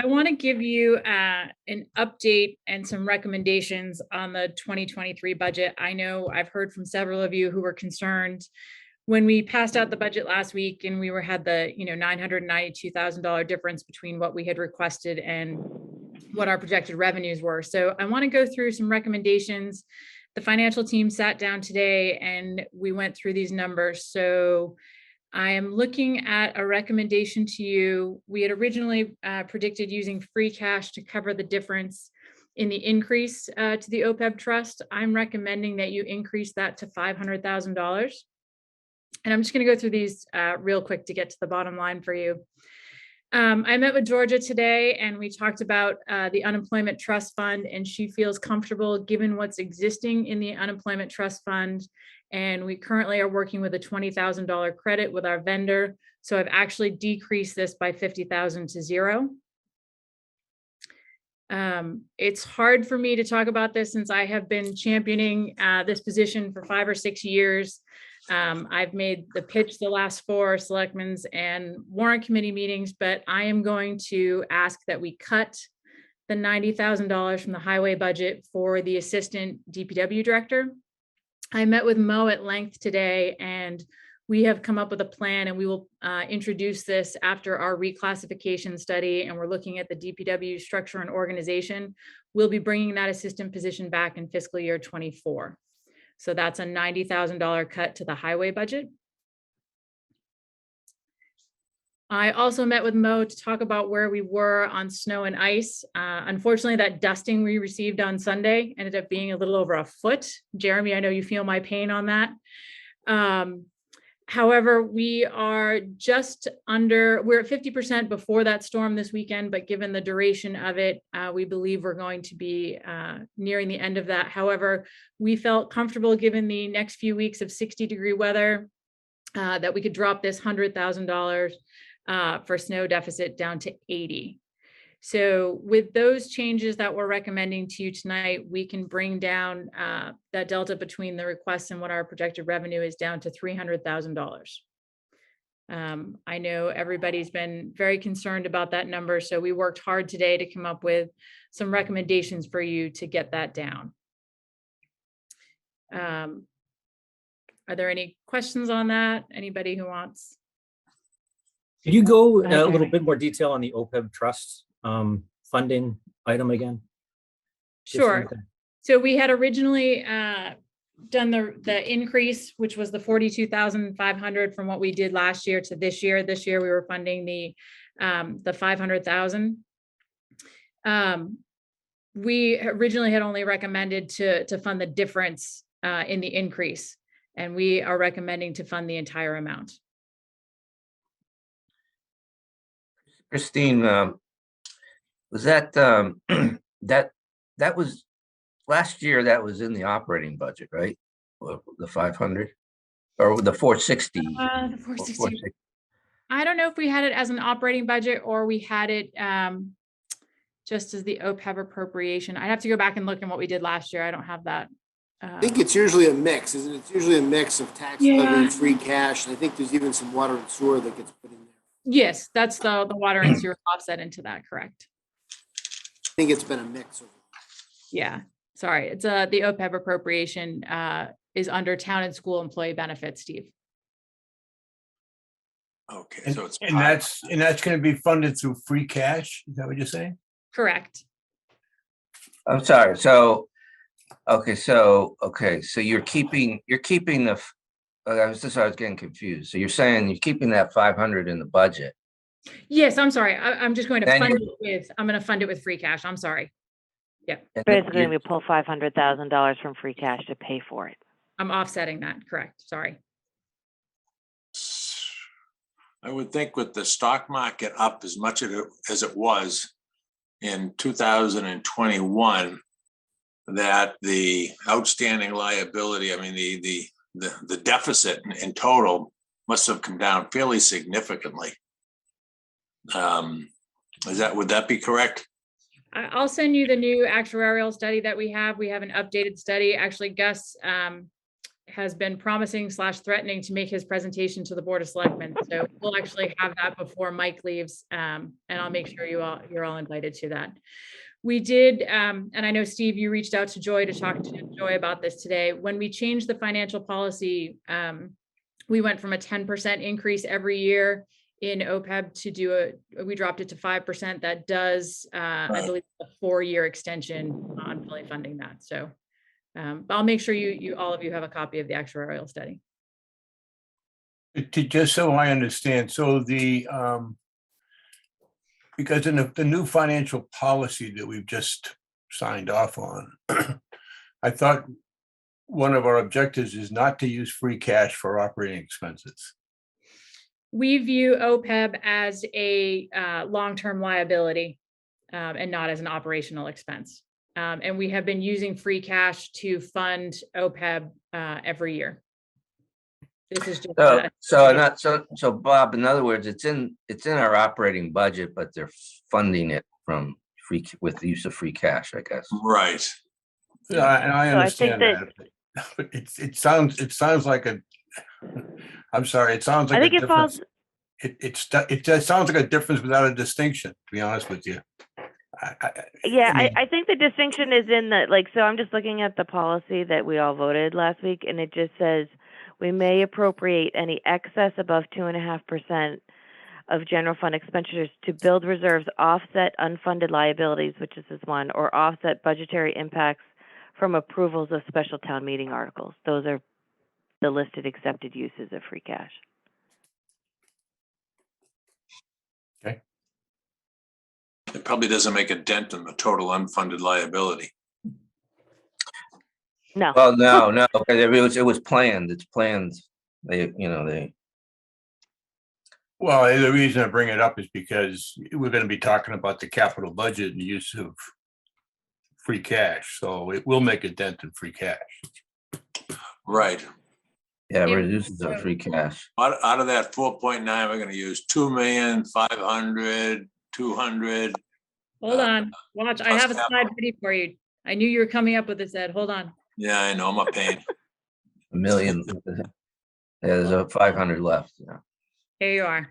I want to give you an update and some recommendations on the 2023 budget. I know I've heard from several of you who were concerned when we passed out the budget last week and we had the $992,000 difference between what we had requested and what our projected revenues were. So I want to go through some recommendations. The financial team sat down today and we went through these numbers. So I am looking at a recommendation to you. We had originally predicted using free cash to cover the difference in the increase to the OPEB trust. I'm recommending that you increase that to $500,000. And I'm just going to go through these real quick to get to the bottom line for you. I met with Georgia today and we talked about the unemployment trust fund, and she feels comfortable given what's existing in the unemployment trust fund. And we currently are working with a $20,000 credit with our vendor. So I've actually decreased this by $50,000 to zero. It's hard for me to talk about this since I have been championing this position for 5 or 6 years. I've made the pitch the last 4 selectmen's and warrant committee meetings, but I am going to ask that we cut the $90,000 from the highway budget for the assistant DPW director. I met with Mo at length today and we have come up with a plan, and we will introduce this after our reclassification study, and we're looking at the DPW structure and organization. We'll be bringing that assistant position back in fiscal year 24. So that's a $90,000 cut to the highway budget. I also met with Mo to talk about where we were on snow and ice. Unfortunately, that dusting we received on Sunday ended up being a little over a foot. Jeremy, I know you feel my pain on that. However, we are just under, we're at 50% before that storm this weekend, but given the duration of it, we believe we're going to be nearing the end of that. However, we felt comfortable given the next few weeks of 60-degree weather that we could drop this $100,000 for snow deficit down to 80. So with those changes that we're recommending to you tonight, we can bring down that delta between the requests and what our projected revenue is down to $300,000. I know everybody's been very concerned about that number, so we worked hard today to come up with some recommendations for you to get that down. Are there any questions on that? Anybody who wants? Can you go a little bit more detail on the OPEB trust funding item again? Sure. So we had originally done the increase, which was the $42,500 from what we did last year to this year. This year we were funding the $500,000. We originally had only recommended to fund the difference in the increase, and we are recommending to fund the entire amount. Christine, was that that was last year? That was in the operating budget, right? The 500 or the 460? The 460. I don't know if we had it as an operating budget or we had it just as the OPEB appropriation. I'd have to go back and look at what we did last year. I don't have that. I think it's usually a mix, isn't it? It's usually a mix of tax levy and free cash. And I think there's even some water and sewer that gets put in there. Yes, that's the water and sewer offset into that, correct? I think it's been a mix. Yeah, sorry. It's the OPEB appropriation is under town and school employee benefits, Steve. Okay, And, so it's and that's going to be funded through free cash. Is that what you're saying? Correct. I'm sorry. So, okay, so you're keeping the. I was getting confused. So you're saying you're keeping that 500 in the budget? Yes, I'm sorry. I'm just going to fund it with. I'm going to fund it with free cash. I'm sorry. Yeah. Basically, we pull $500,000 from free cash to pay for it. I'm offsetting that. Correct. Sorry. I would think with the stock market up as much as it was in 2021, that the outstanding liability, I mean, the deficit in total must have come down fairly significantly. Would that be correct? I'll send you the new actuarial study that we have. We have an updated study. Actually, Gus has been promising / threatening to make his presentation to the Board of Selectmen. So we'll actually have that before Mike leaves, and I'll make sure you're all invited to that. We did, and I know, Steve, you reached out to Joy to talk to Joy about this today. When we changed the financial policy, we went from a 10% increase every year in OPEB to we dropped it to 5%. That does, I believe, a 4-year extension on fully funding that. So, but I'll make sure all of you have a copy of the actuarial study. Just so I understand, so because in the new financial policy that we've just signed off on, I thought one of our objectives is not to use free cash for operating expenses. We view OPEB as a long-term liability and not as an operational expense. And we have been using free cash to fund OPEB every year. This is just so Bob, in other words, it's in our operating budget, but they're funding it from with the use of free cash, I guess. Right. Yeah, and I understand that- that. But it sounds like a. I'm sorry. It sounds like I think a it difference. falls, It just sounds like a difference without a distinction, to be honest with you. yeah, mean- I think the distinction is in the, like, so I'm just looking at the policy that we all voted last week, and it just says, we may appropriate any excess above 2.5% of general fund expenditures to build reserves, offset unfunded liabilities, which is this one, or offset budgetary impacts from approvals of special town meeting articles. Those are the listed accepted uses of free cash. Okay. It probably doesn't make a dent in the total unfunded liability. No. Well, no, because it was planned. It's planned. They. Well, the reason I bring it up is because we're going to be talking about the capital budget and the use of free cash. So it will make a dent in free cash. Right. Yeah, reduces our free cash. Out of that 4.9, we're going to use 2,500,000, 200. Hold on, watch. I have a slide ready for you. I knew you were coming up with this, Ed. Hold on. Yeah, I know, I'm a pain. $1 million. Yeah, there's a 500 left. Yeah. Here you are.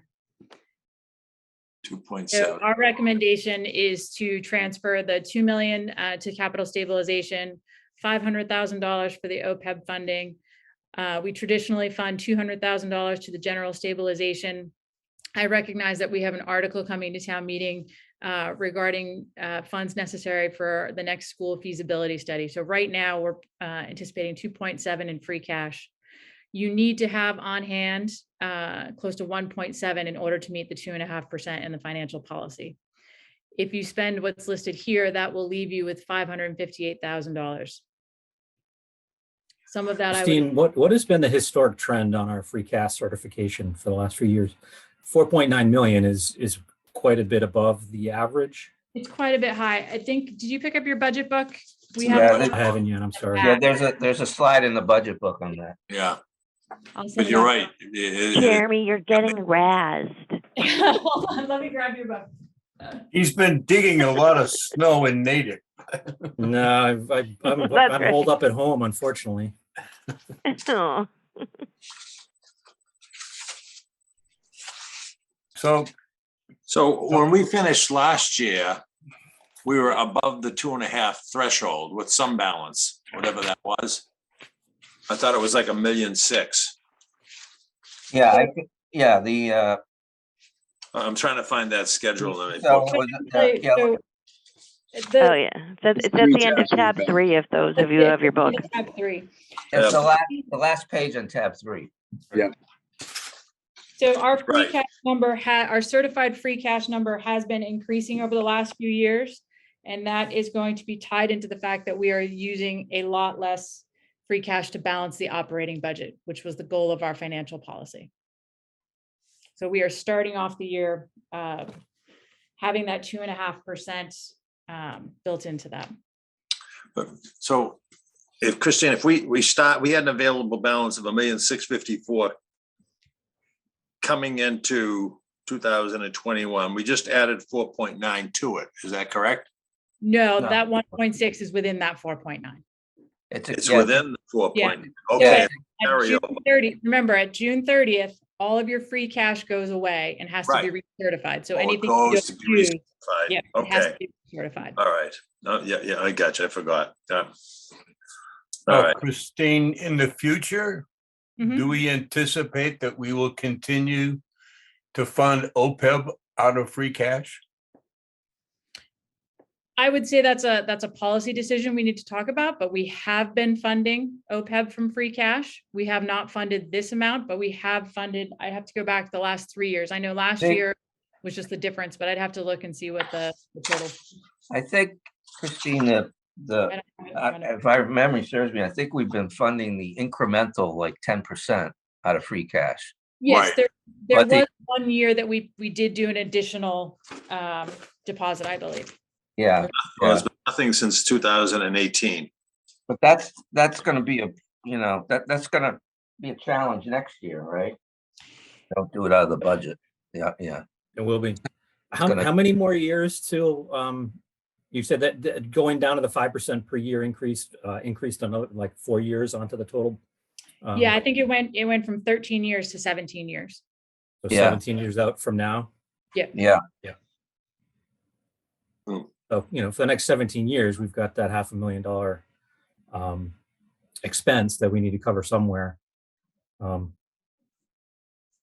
2.7. So our recommendation is to transfer the 2 million to capital stabilization, $500,000 for the OPEB funding. We traditionally fund $200,000 to the general stabilization. I recognize that we have an article coming to town meeting regarding funds necessary for the next school feasibility study. So right now we're anticipating 2.7 in free cash. You need to have on hand close to 1.7 in order to meet the 2.5% in the financial policy. If you spend what's listed here, that will leave you with $558,000. Some of that Christine, what has been the historic trend on our free cash certification for the last few years? 4.9 million is quite a bit above the average. It's quite a bit high. I think, did you pick up your budget book? We Yeah, have. I haven't yet, I'm sorry. Yeah, there's a slide in the budget book on that. Yeah, I'll send but it you're out. right. Jeremy, you're getting razzed. Hold on, let me grab your book. He's been digging a lot of snow in Natick. No, I'm right. holed up at home, unfortunately. Oh. So when we finished last year, we were above the 2.5 threshold with some balance, whatever that was. I thought it was like $1.6 million. Yeah, the I'm trying to find that schedule in my so book. was it, yeah, So, Oh, yeah. It's at the end of tab 3 if those of you have your book. Tab 3. it's the last page on tab 3. So our free Right. cash number our certified free cash number has been increasing over the last few years. And that is going to be tied into the fact that we are using a lot less free cash to balance the operating budget, which was the goal of our financial policy. So we are starting off the year having that 2.5% built into that. So if Christine, if we had an available balance of $1,654,000 coming into 2021, we just added 4.9 to it. Is that correct? No, No. that 1.6 is within that 4.9. It's yeah, within the 4 Yeah. point. So Okay. at Carry June over. 30, remember, at June 30th, all of your free cash goes away and has to be recertified. So Oh, it anything you goes don't to be use, recertified. yeah, it has to Okay, be certified. all right. No, yeah, I got you. I forgot. Yeah. All Now, right. Christine, in the future, Mhm. do we anticipate that we will continue to fund OPEB out of free cash? I would say that's a policy decision we need to talk about, but we have been funding OPEB from free cash. We have not funded this amount, but we have funded, I have to go back the last 3 years. I know last See- year was just the difference, but I'd have to look and see what the total. I think, Christine, I don't have it in front of me. if my memory serves me, I think we've been funding the incremental like 10% out of free cash. Yes, Right. there But the- was 1 year that we did do an additional deposit, I believe. Yeah, Well, there's been nothing since 2018. but that's gonna be that's gonna be a challenge next year, right? Don't do it out of the budget. Yeah, yeah. It will be. gonna- How many more years till, you said that going down to the 5% per year increased another like 4 years onto the total? Yeah, I think it went from 13 years to 17 years. So Yeah. 17 years out from now. Yeah, So, for the next 17 years, we've got that $500,000 expense that we need to cover somewhere.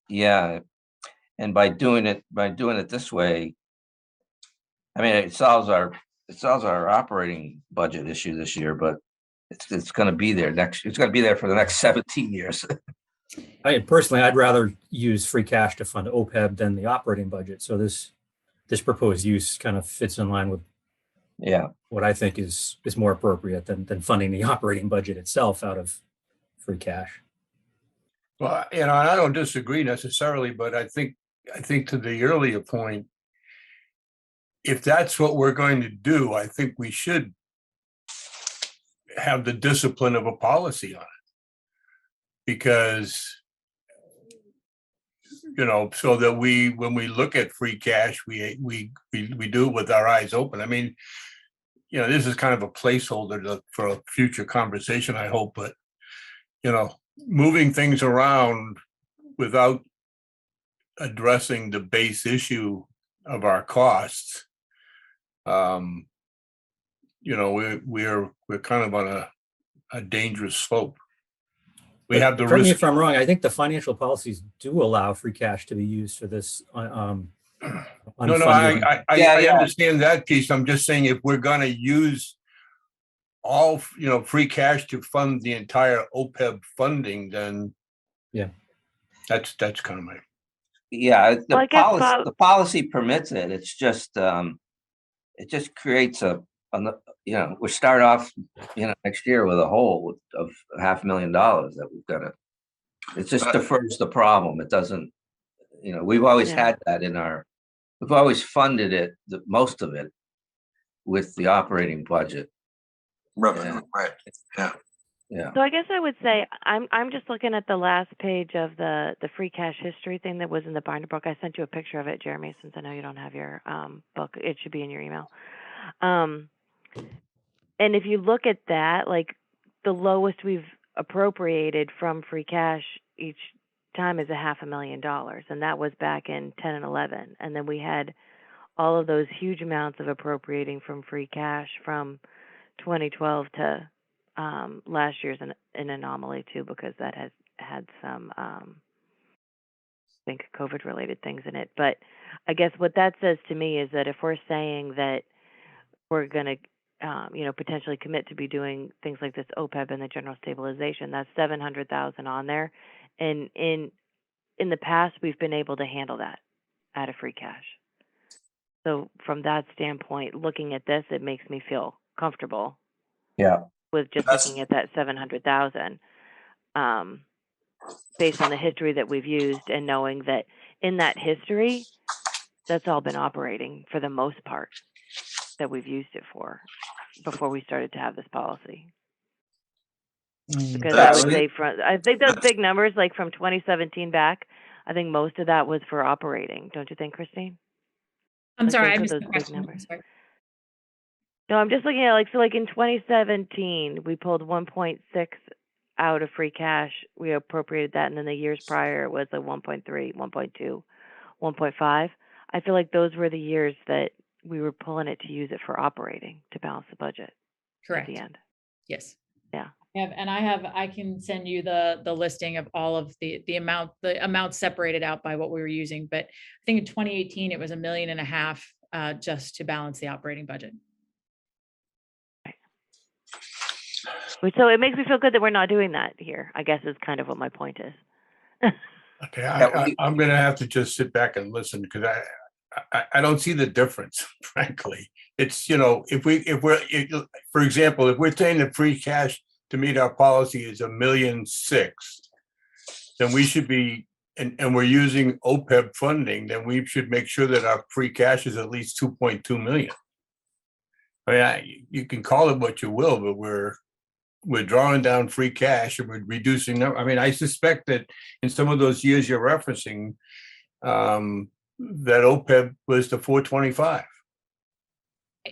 yeah. And by doing it this way, I mean, it solves our operating budget issue this year, but it's gonna be there it's gonna be there for the next 17 years. Personally, I'd rather use free cash to fund OPEB than the operating budget. So this proposed use kind of fits in line with Yeah, what I think is more appropriate than funding the operating budget itself out of free cash. Well, I don't disagree necessarily, but I think to the earlier point, if that's what we're going to do, I think we should have the discipline of a policy on it. Because, so that when we look at free cash, we do it with our eyes open. I mean, this is kind of a placeholder for a future conversation, I hope, but, moving things around without addressing the base issue of our costs, we're kind of on a dangerous slope. We have the Correct me risk. if I'm wrong. I think the financial policies do allow free cash to be used for this. No, unfunded- I understand that piece. I'm just saying if we're going to use all, free cash to fund the entire OPEB funding, then Yeah. that's kind of my. yeah. Well, I guess The policy permits it. It's just it just creates we start off next year with a hole of $500,000 that we've got to. It just defers the problem. It doesn't. We've always had that we've always funded it, most of it, with the operating budget. Revenue, right. Yeah. Yeah. So I guess I would say I'm just looking at the last page of the free cash history thing that was in the binder book. I sent you a picture of it, Jeremy, since I know you don't have your book. It should be in your email. And if you look at that, like the lowest we've appropriated from free cash each time is $500,000, and that was back in 10 and 11. And then we had all of those huge amounts of appropriating from free cash from 2012 to last year's an anomaly too, because that has had some I think COVID related things in it. But I guess what that says to me is that if we're saying that we're going to potentially commit to be doing things like this OPEB and the general stabilization, that's $700,000 on there, and in the past we've been able to handle that out of free cash. So from that standpoint, looking at this, it makes me feel comfortable. Yeah. With just looking at that 700,000, based on the history that we've used and knowing that in that history, that's all been operating for the most part that we've used it for before we started to have this policy. Because I would say I think those big numbers, like from 2017 back, I think most of that was for operating. Don't you think, Christine? I'm Like sorry, I those are missed those the big question. numbers. I'm sorry. No, I'm just looking at like, so like in 2017, we pulled 1.6 out of free cash. We appropriated that, and then the years prior it was like 1.3, 1.2, 1.5. I feel like those were the years that we were pulling it to use it for operating to balance the budget at Correct. the end. Yes. Yeah. I can send you the listing of all of the amount separated out by what we were using. But I think in 2018, it was $1.5 million just to balance the operating budget. So it makes me feel good that we're not doing that here, I guess is kind of what my point is. Okay, Yeah, I'm gonna have to just sit back and listen because I don't see the difference, frankly. It's, you know, for example, if we're saying the free cash to meet our policy is $1.6 million, then we should be, and we're using OPEB funding, then we should make sure that our free cash is at least 2.2 million. I mean, you can call it what you will, but we're drawing down free cash and we're reducing them. I mean, I suspect that in some of those years you're referencing, that OPEB was the 425.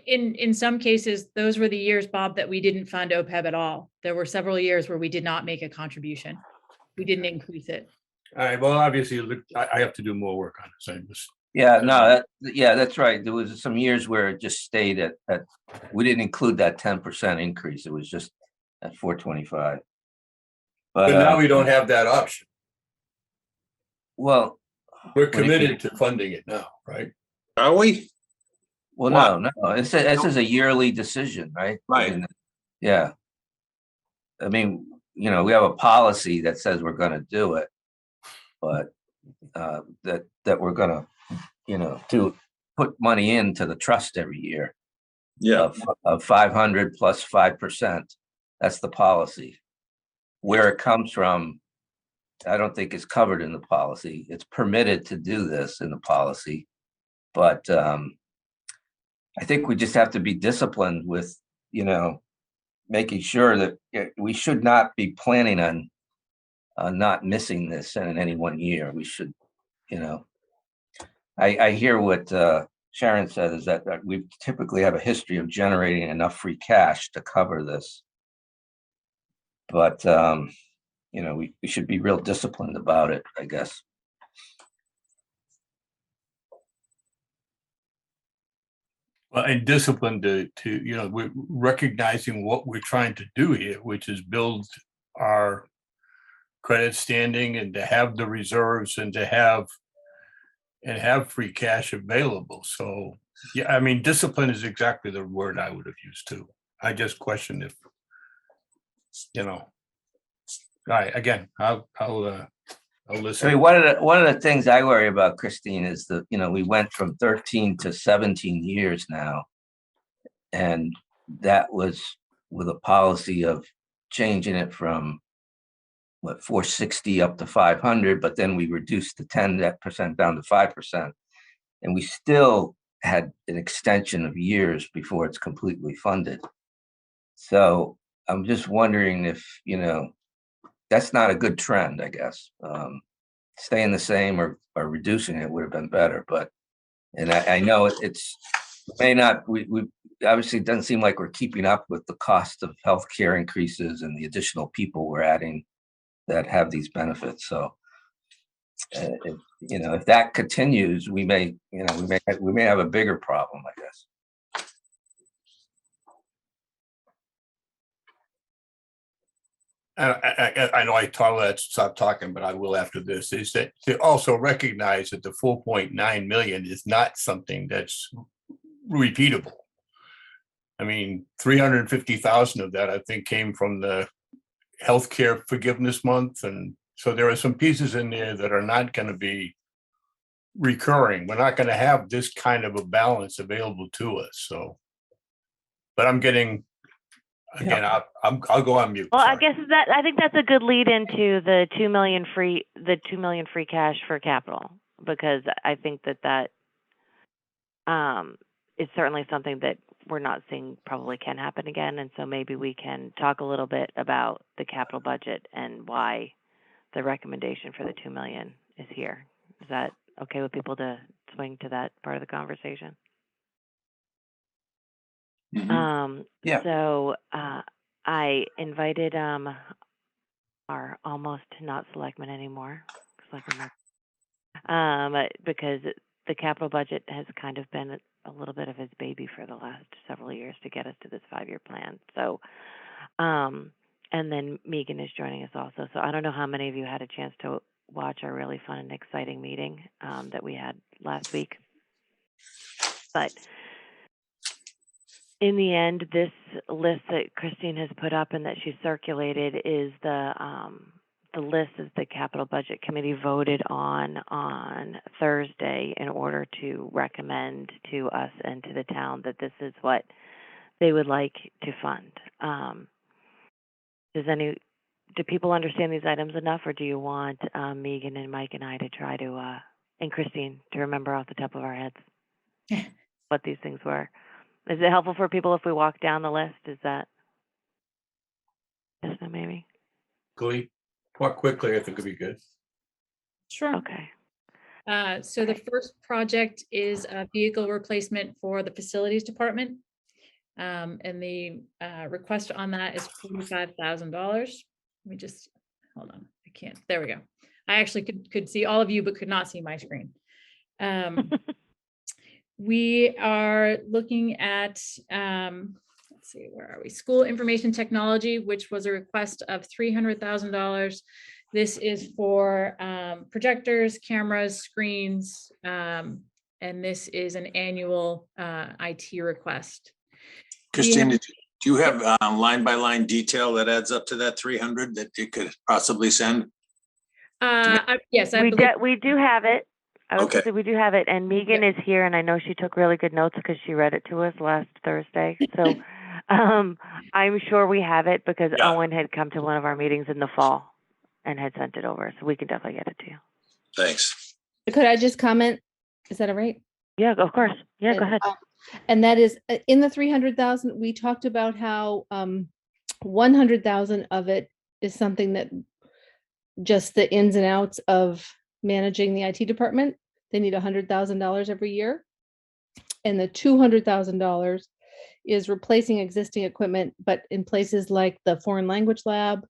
In some cases, those were the years, Bob, that we didn't fund OPEB at all. There were several years where we did not make a contribution. We didn't increase it. All right, well, obviously, I have to do more work on this. Yeah, no, that's right. There was some years where it just stayed at we didn't include that 10% increase. It was just at 425. But now we don't have that option. Well, We're committed to funding it now, right? Are we? well, no. This is a yearly decision, right? Right. I mean, yeah. I mean, you know, we have a policy that says we're going to do it, but that we're going to, you know, to put money into the trust every year. Yeah. Of 500 plus 5%. That's the policy. Where it comes from, I don't think is covered in the policy. It's permitted to do this in the policy, but I think we just have to be disciplined with, you know, making sure that we should not be planning on not missing this in any one year. We should, you know, I hear what Sharon said is that we typically have a history of generating enough free cash to cover this. But, you know, we should be real disciplined about it, I guess. Well, and disciplined to, you know, we're recognizing what we're trying to do here, which is build our credit standing and to have the reserves and to have free cash available. So, yeah, I mean, discipline is exactly the word I would have used too. I just question if, you know, all right, again, I'll listen. I mean, one of the things I worry about, Christine, is that, you know, we went from 13 to 17 years now. And that was with a policy of changing it from 460 up to 500, but then we reduced the 10% down to 5%. And we still had an extension of years before it's completely funded. So I'm just wondering if, you know, that's not a good trend, I guess. Staying the same or reducing it would have been better, but, and I know it may not, we obviously it doesn't seem like we're keeping up with the cost of healthcare increases and the additional people we're adding that have these benefits. So, if, you know, if that continues, we may have a bigger problem, I guess. I know I stop talking, but I will after this, is that to also recognize that the 4.9 million is not something that's repeatable. I mean, 350,000 of that, I think, came from the healthcare forgiveness month. And so there are some pieces in there that are not going to be recurring. We're not going to have this kind of a balance available to us. So, but I'm getting, again, I'll go on mute. Well, Sorry. I guess I think that's a good lead into the 2 million free cash for capital, because I think that is certainly something that we're not seeing probably can happen again. And so maybe we can talk a little bit about the capital budget and why the recommendation for the 2 million is here. Is that okay with people to swing to that part of the conversation? Yeah. So I invited our almost not selectman anymore, Selectman because the capital budget has kind of been a little bit of his baby for the last several years to get us to this 5-year plan. So, and then Megan is joining us also. So I don't know how many of you had a chance to watch our really fun and exciting meeting that we had last week. But in the end, this list that Christine has put up and that she circulated is the list that the Capital Budget Committee voted on Thursday in order to recommend to us and to the town that this is what they would like to fund. Do people understand these items enough, or do you want Megan and Mike and I to try to, and Christine, to remember off the top of our heads what these things were? Is it helpful for people if we walk down the list? Is that, yes, no, maybe? Glee, walk quickly, I think would be good. Sure. Okay. So the first project is a vehicle replacement for the facilities department. And the request on that is $45,000. Let me just, hold on, I can't, there we go. I actually could see all of you, but could not see my screen. We are looking at, let's see, where are we? School information technology, which was a request of $300,000. This is for projectors, cameras, screens, and this is an annual IT request. Christine, do you have line by line detail that adds up to that 300 that you could possibly send? Yes, We do have it. I was Okay. gonna say we do have it, and Megan is here, and I know she took really good notes because she read it to us last Thursday. So I'm sure we have it because Owen had come to one of our meetings in the fall and had sent it over, so we can definitely get it to you. Thanks. Could I just comment? Is that all right? Yeah, of course. Yeah, go ahead. And that is in the 300,000, we talked about how 100,000 of it is something that just the ins and outs of managing the IT department. They need $100,000 every year. And the $200,000 is replacing existing equipment, but in places like the foreign language lab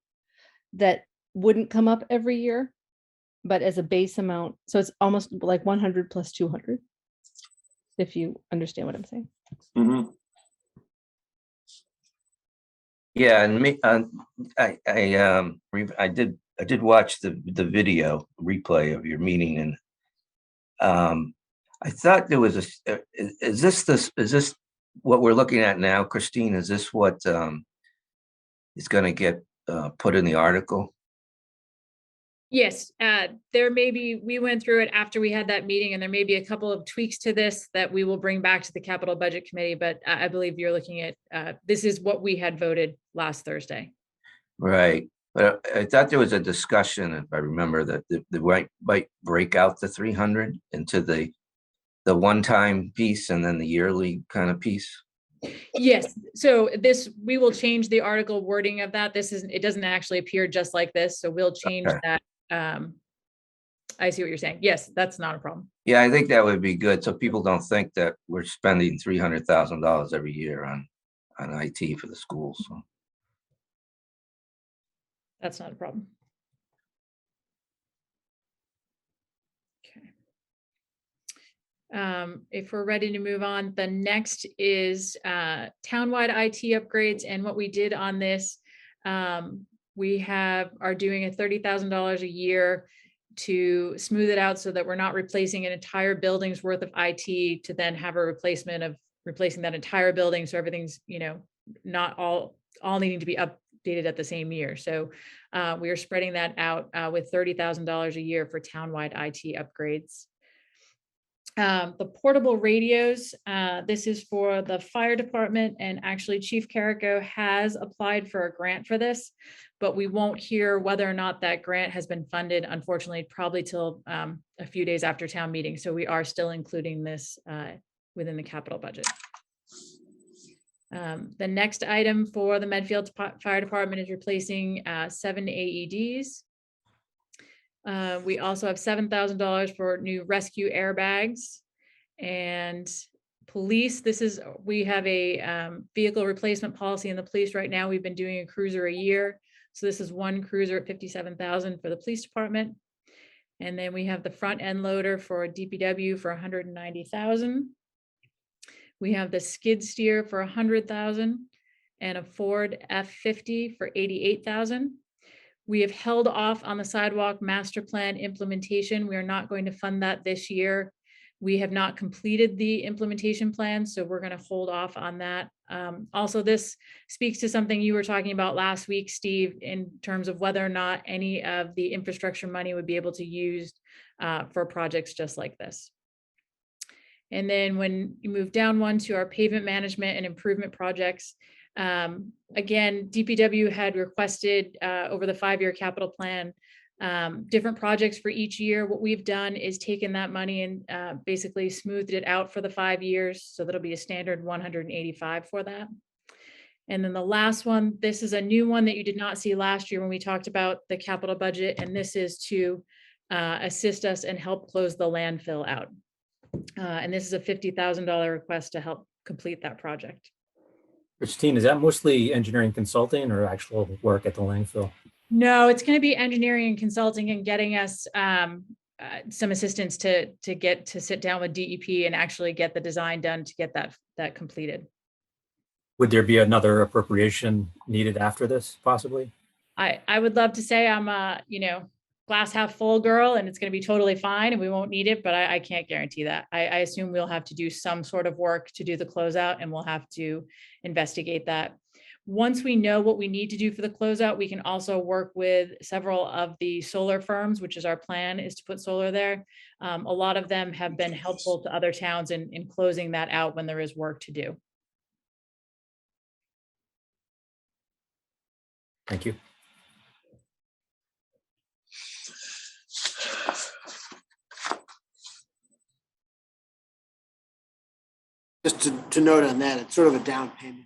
that wouldn't come up every year, but as a base amount. So it's almost like 100 plus 200. If you understand what I'm saying. Mm-hmm. Yeah, and me, I did watch the video replay of your meeting, and I thought there was is this what we're looking at now, Christine? Is this what is going to get put in the article? Yes, there may be, we went through it after we had that meeting, and there may be a couple of tweaks to this that we will bring back to the Capital Budget Committee, but I believe you're looking at, this is what we had voted last Thursday. Right. But I thought there was a discussion, if I remember, that the might break out the 300 into the one-time piece and then the yearly kind of piece. Yes, so we will change the article wording of that. It doesn't actually appear just like this, so we'll change that. I see what you're saying. Yes, that's not a problem. Yeah, I think that would be good, so people don't think that we're spending $300,000 every year on IT for the schools. So. That's not a problem. Okay. If we're ready to move on, the next is townwide IT upgrades. And what we did on this, we are doing a $30,000 a year to smooth it out so that we're not replacing an entire building's worth of IT to then have a replacement of replacing that entire building. So everything's, not all needing to be updated at the same year. So we are spreading that out with $30,000 a year for townwide IT upgrades. The portable radios, this is for the fire department, and actually Chief Carrico has applied for a grant for this, but we won't hear whether or not that grant has been funded, unfortunately, probably till a few days after town meeting. So we are still including this within the capital budget. The next item for the Medfield Fire Department is replacing 7 AEDs. We also have $7,000 for new rescue airbags and Police, we have a vehicle replacement policy in the police right now. We've been doing a cruiser a year. So this is one cruiser at 57,000 for the police department. And then we have the front end loader for DPW for 190,000. We have the skid steer for 100,000 and a Ford F-50 for 88,000. We have held off on the sidewalk master plan implementation. We are not going to fund that this year. We have not completed the implementation plan, so we're going to hold off on that. Also, this speaks to something you were talking about last week, Steve, in terms of whether or not any of the infrastructure money would be able to use for projects just like this. And then when you move down one to our pavement management and improvement projects, again, DPW had requested over the 5-year capital plan different projects for each year. What we've done is taken that money and basically smoothed it out for the 5 years. So that'll be a standard 185 for that. And then the last one, this is a new one that you did not see last year when we talked about the capital budget. And this is to assist us and help close the landfill out. And this is a $50,000 request to help complete that project. Christine, is that mostly engineering consulting or actual work at the landfill? No, it's going to be engineering and consulting and getting us some assistance to get to sit down with DEP and actually get the design done to get that completed. Would there be another appropriation needed after this, possibly? I would love to say I'm a, glass half full girl and it's going to be totally fine and we won't need it, but I can't guarantee that. I assume we'll have to do some sort of work to do the closeout and we'll have to investigate that. Once we know what we need to do for the closeout, we can also work with several of the solar firms, which is our plan, is to put solar there. A lot of them have been helpful to other towns in closing that out when there is work to do. Thank you. Just to note on that, it's sort of a down payment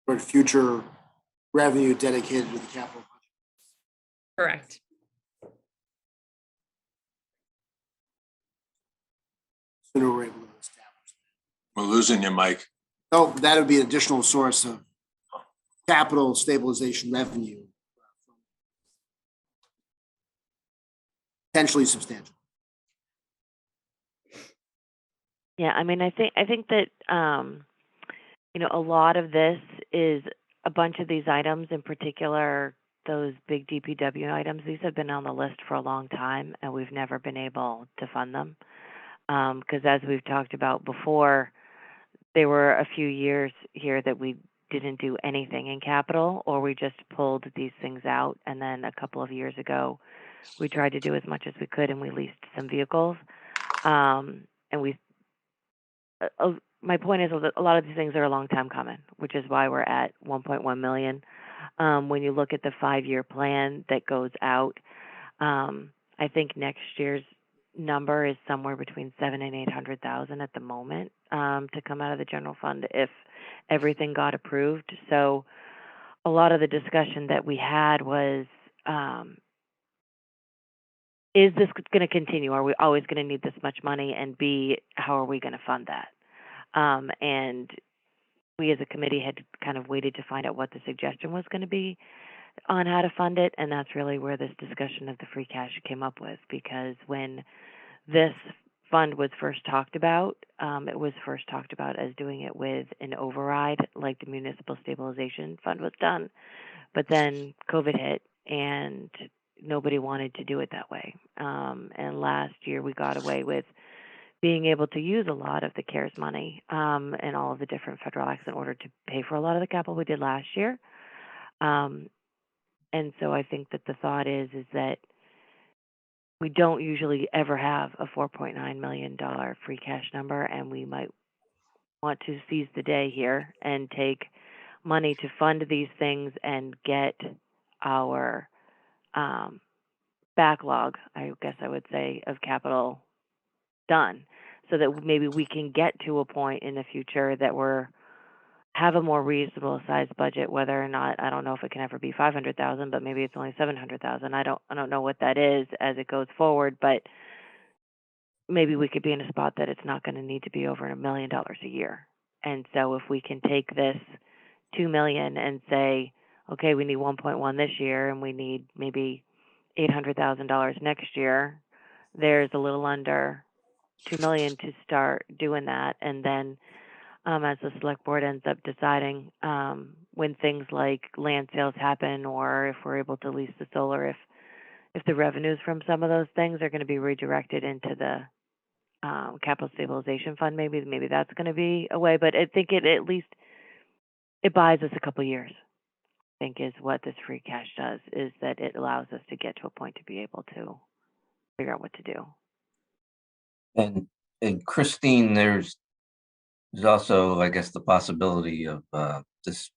for future revenue dedicated to the capital budget. Correct. Sooner we're able to establish that. We're losing you, Mike. Oh, that would be an additional source of capital stabilization revenue. Potentially substantial. Yeah, I mean, I think that a lot of this is a bunch of these items, in particular those big DPW items. These have been on the list for a long time, and we've never been able to fund them because, as we've talked about before, there were a few years here that we didn't do anything in capital, or we just pulled these things out, and then a couple of years ago, we tried to do as much as we could, and we leased some vehicles, and we. My point is that a lot of these things are a long time coming, which is why we're at 1.1 million. When you look at the 5-year plan that goes out, I think next year's number is somewhere between 700,000 and 800,000 at the moment to come out of the general fund if everything got approved. So a lot of the discussion that we had was, is this going to continue? Are we always going to need this much money? And B, how are we going to fund that? And we as a committee had kind of waited to find out what the suggestion was going to be on how to fund it. And that's really where this discussion of the free cash came up with, because when this fund was first talked about, it was first talked about as doing it with an override like the municipal stabilization fund was done. But then COVID hit and nobody wanted to do it that way. And last year we got away with being able to use a lot of the CARES money and all of the different federal acts in order to pay for a lot of the capital we did last year. And so I think that the thought is that we don't usually ever have a $4.9 million free cash number, and we might want to seize the day here and take money to fund these things and get our backlog, I guess I would say, of capital done, so that maybe we can get to a point in the future that have a more reasonable sized budget. Whether or not, I don't know if it can ever be 500,000, but maybe it's only 700,000. I don't know what that is as it goes forward, but maybe we could be in a spot that it's not going to need to be over $1 million a year. And so if we can take this 2 million and say, okay, we need 1.1 this year and we need maybe $800,000 next year, there's a little under 2 million to start doing that. And then as the select board ends up deciding when things like land sales happen, or if we're able to lease the solar, if the revenues from some of those things are going to be redirected into the capital stabilization fund, maybe that's going to be a way. But I think it at least it buys us a couple years. I think is what this free cash does, is that it allows us to get to a point to be able to figure out what to do. And Christine, there's also, I guess, the possibility of this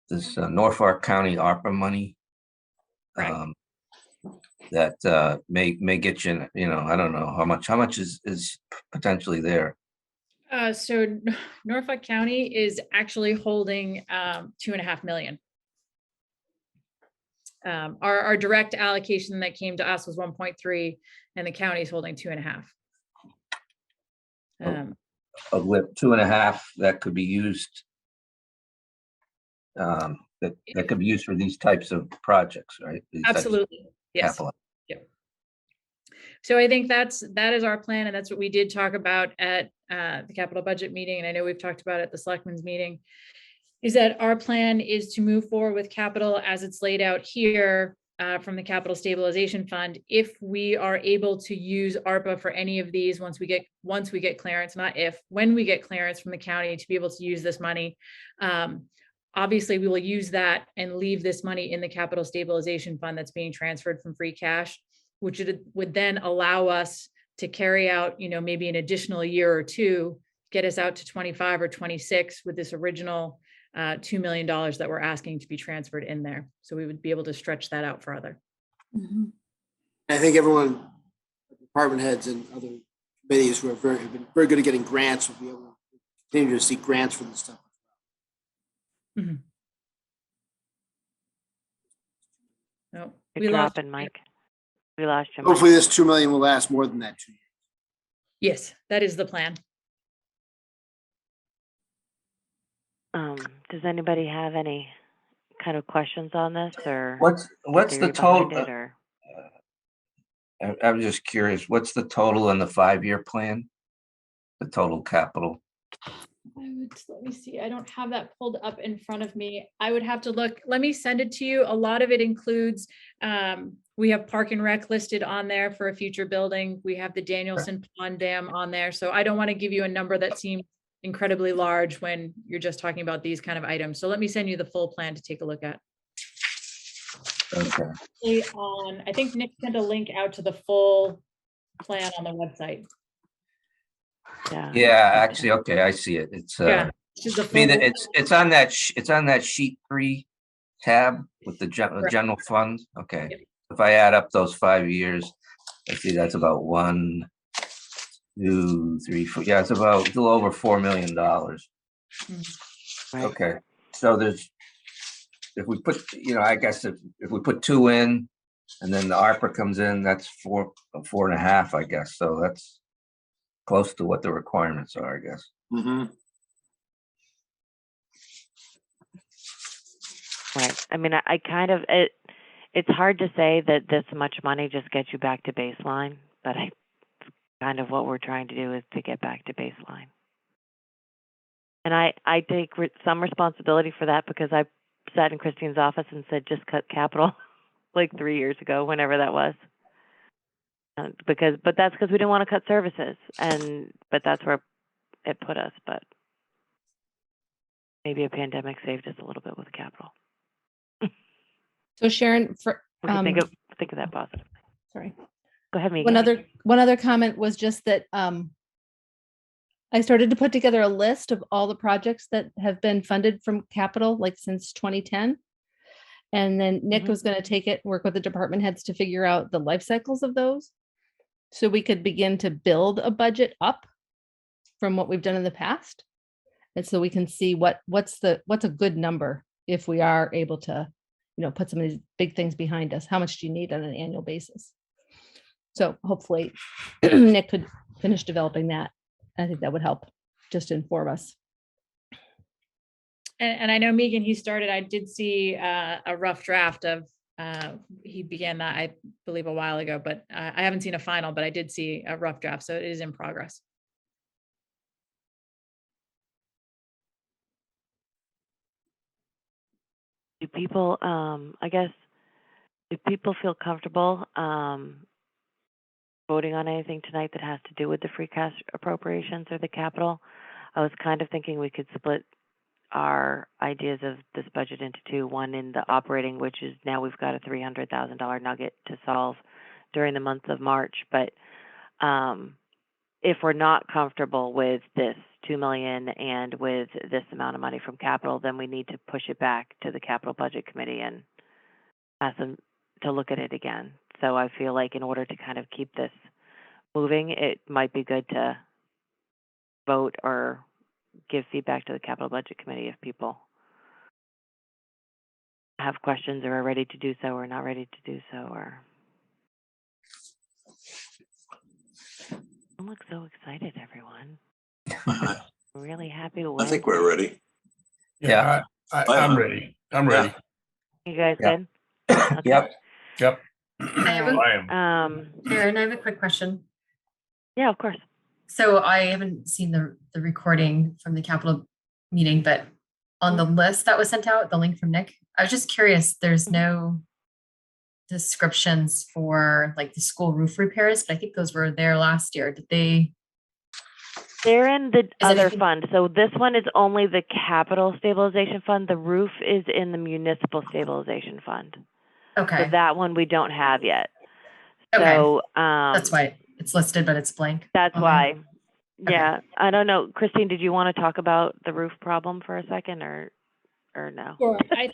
Norfolk County ARPA money. Right. That may get you, I don't know how much is potentially there. So Norfolk County is actually holding 2.5 million. Our direct allocation that came to us was 1.3, and the county is holding 2.5. Of which 2.5 that could be used. That could be used for these types of projects, right? These types of Absolutely, yes. capital. Yep. So I think that is our plan, and that's what we did talk about at the capital budget meeting, and I know we've talked about it at the selectmen's meeting, is that our plan is to move forward with capital as it's laid out here from the capital stabilization fund. If we are able to use ARPA for any of these, once we get clearance, not if, when we get clearance from the county to be able to use this money, obviously we will use that and leave this money in the capital stabilization fund that's being transferred from free cash, which would then allow us to carry out, maybe an additional year or two, get us out to 25 or 26 with this original $2 million that we're asking to be transferred in there. So we would be able to stretch that out further. Mm-hmm. I think everyone, department heads and other committees who have been very good at getting grants will be able to continue to see grants for this stuff. Mm-hmm. No, You're dropping, Mike. We lost you. Hopefully this 2 million will last more than that 2 years. Yes, that is the plan. Does anybody have any kind of questions on this, or What's the total? Or I'm just curious. What's the total in the 5-year plan? The total capital. Let me see. I don't have that pulled up in front of me. I would have to look. Let me send it to you. A lot of it includes, we have Park and Rec listed on there for a future building. We have the Danielson Pond Dam on there. So I don't want to give you a number that seems incredibly large when you're just talking about these kind of items. So let me send you the full plan to take a look at. Okay. I think Nick sent a link out to the full plan on the website. Yeah. Actually, okay, I see it. It's it's on that sheet 3 tab with the general fund. Okay. Yep. If I add up those 5 years, I see that's about 1, 2, 3, 4. Yeah, it's about a little over $4 million. Right. Okay. So if we put, I guess if we put 2 in and then the ARPA comes in, that's 4.5, I guess. So that's close to what the requirements are, I guess. Mm-hmm. Right. I mean, I kind of, it's hard to say that this much money just gets you back to baseline, but kind of what we're trying to do is to get back to baseline. And I take some responsibility for that, because I sat in Christine's office and said, just cut capital like 3 years ago, whenever that was. But that's because we didn't want to cut services, but that's where it put us. But maybe a pandemic saved us a little bit with capital. So Sharon, think of that positively. Sorry. Go ahead, Megan. One other comment was just that I started to put together a list of all the projects that have been funded from capital, like since 2010. And then Nick was going to take it, work with the department heads to figure out the life cycles of those, so we could begin to build a budget up from what we've done in the past. And so we can see what's a good number if we are able to, put some of these big things behind us. How much do you need on an annual basis? So hopefully Nick could finish developing that. I think that would help just inform us. And I know Megan, he started, I did see a rough draft of, he began that, I believe, a while ago, but I haven't seen a final, but I did see a rough draft. So it is in progress. Do people, I guess, do people feel comfortable voting on anything tonight that has to do with the free cash appropriations or the capital? I was kind of thinking we could split our ideas of this budget into two. One in the operating, which is now we've got a $300,000 nugget to solve during the month of March. But if we're not comfortable with this 2 million and with this amount of money from capital, then we need to push it back to the capital budget committee and ask them to look at it again. So I feel like in order to kind of keep this moving, it might be good to vote or give feedback to the capital budget committee if people have questions or are ready to do so or not ready to do so. Or don't look so excited, everyone. I'm really happy to I win. think we're ready. Yeah, I'm ready. I'm ready. You guys Yeah. good? Okay. Yep. Yep. I have a- I am. Sharon, I have a quick question. Yeah, of course. So I haven't seen the recording from the Capitol meeting, but on the list that was sent out, the link from Nick, I was just curious, there's no descriptions for like the school roof repairs, but I think those were there last year. Did they? They're in the Is other anything- fund. So this one is only the capital stabilization fund. The roof is in the municipal stabilization fund. Okay, So that one we don't have yet. Okay. So that's why it's listed, but it's blank. that's on why. there. Yeah. I don't know. Christine, did you want to talk about the roof problem for a second or no? Sure. I think,